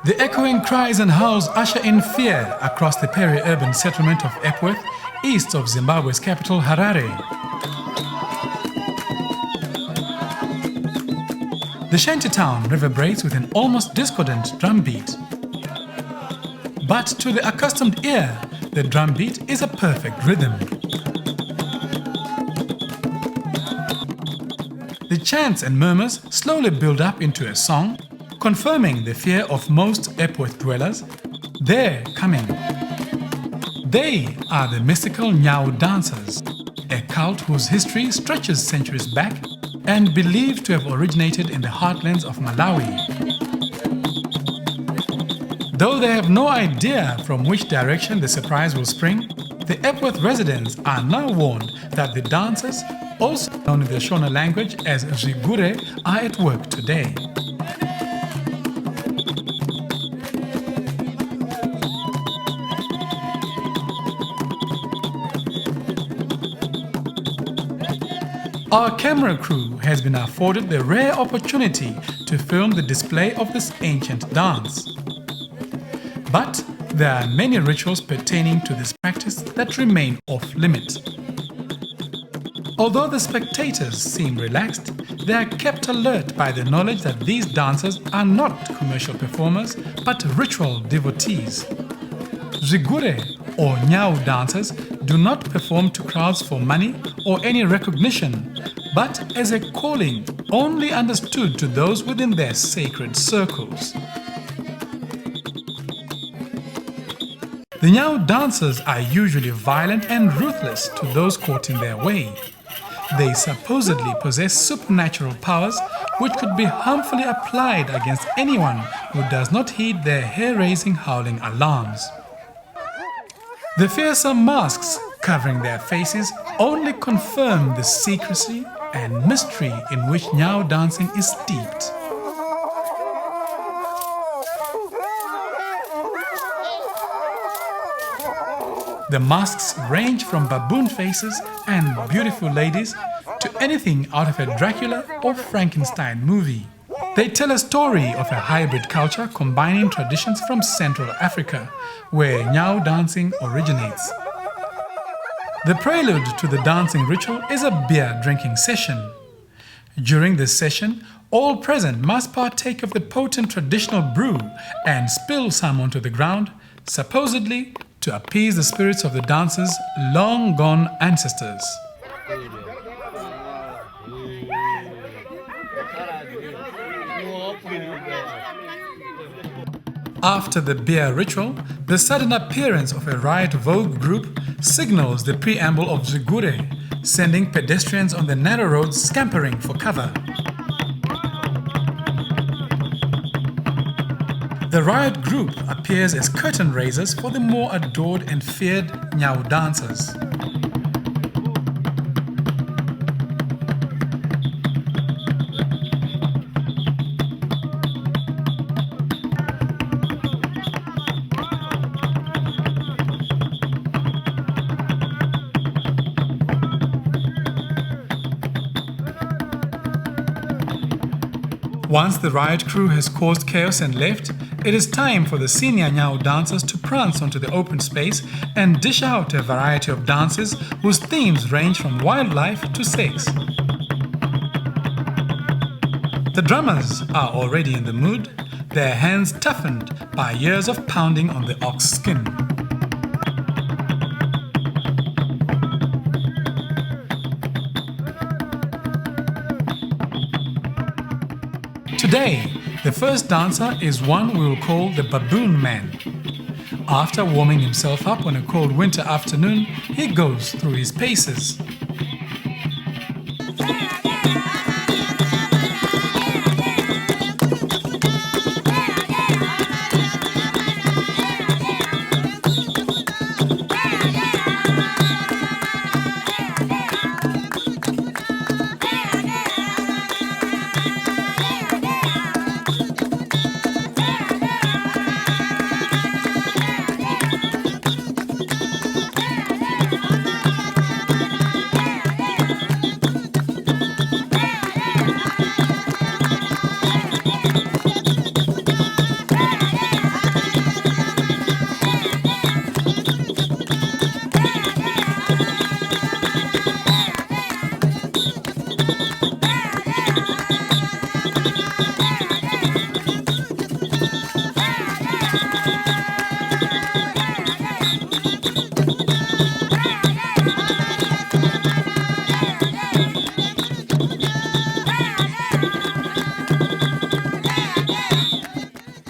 The echoing cries and howls usher in fear across the peri-urban settlement of Epworth, east of Zimbabwe's capital Harare. The shantytown reverberates with an almost discordant drumbeat. But to the accustomed ear, the drumbeat is a perfect rhythm. The chants and murmurs slowly build up into a song, confirming the fear of most Epworth dwellers. They're coming. They are the mystical Nyau dancers, a cult whose history stretches centuries back and believed to have originated in the heartlands of Malawi. Though they have no idea from which direction the surprise will spring, the Epworth residents are now warned that the dancers, also known in the Shona language as Zvigure, are at work today. Our camera crew has been afforded the rare opportunity to film the display of this ancient dance. But there are many rituals pertaining to this practice that remain off-limit. Although the spectators seem relaxed, they are kept alert by the knowledge that these dancers are not commercial performers but ritual devotees. Zvigure, or Nyau dancers, do not perform to crowds for money or any recognition, but as a calling only understood to those within their sacred circles. The Nyau dancers are usually violent and ruthless to those caught in their way. They supposedly possess supernatural powers which could be harmfully applied against anyone who does not heed their hair-raising howling alarms. The fearsome masks covering their faces only confirm the secrecy and mystery in which Nyau dancing is steeped. The masks range from baboon faces and beautiful ladies to anything out of a Dracula or Frankenstein movie. They tell a story of a hybrid culture combining traditions from Central Africa, where Nyau dancing originates. The prelude to the dancing ritual is a beer drinking session. During this session, all present must partake of the potent traditional brew and spill some onto the ground, supposedly to appease the spirits of the dancers' long-gone ancestors. After the beer ritual, the sudden appearance of a riot vogue group signals the preamble of Zvigure, sending pedestrians on the narrow roads scampering for cover. The riot group appears as curtain raisers for the more adored and feared Nyau dancers. Once the riot crew has caused chaos and left, it is time for the senior Nyau dancers to prance onto the open space and dish out a variety of dances whose themes range from wildlife to sex. The drummers are already in the mood, their hands toughened by years of pounding on the ox skin. Today, the first dancer is one we will call the Baboon Man. After warming himself up on a cold winter afternoon, he goes through his paces.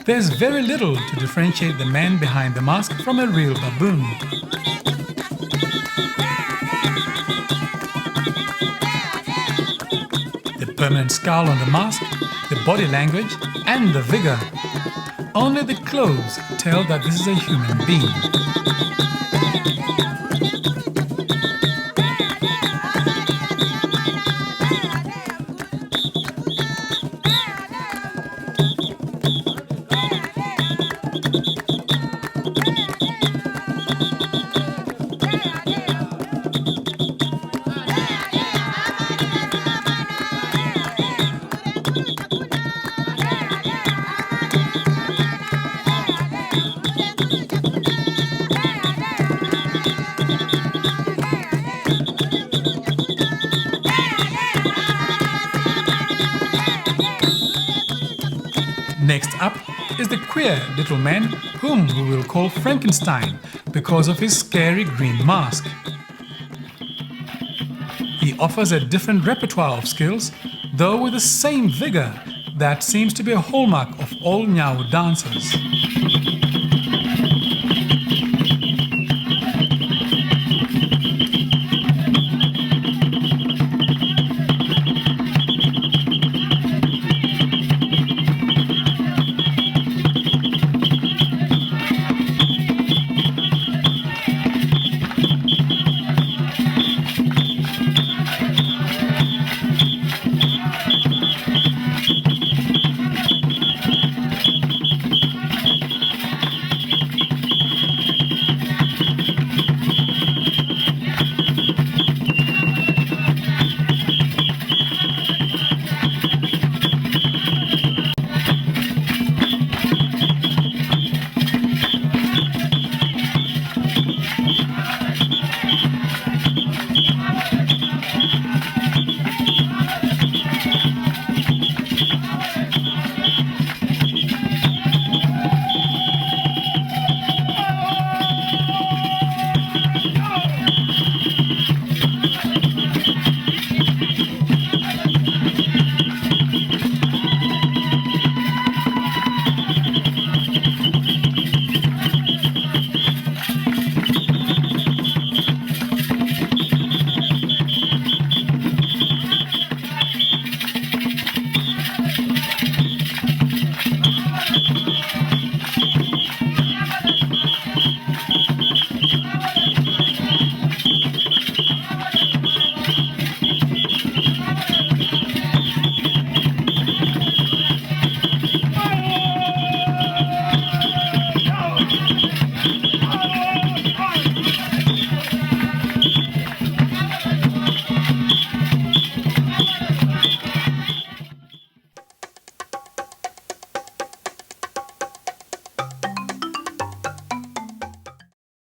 There's very little to differentiate the man behind the mask from a real baboon. The permanent scowl on the mask, the body language, and the vigor. Only the clothes tell that this is a human being. Next up is the queer little man whom we will call Frankenstein because of his scary green mask. He offers a different repertoire of skills, though with the same vigor that seems to be a hallmark of all Nyau dancers.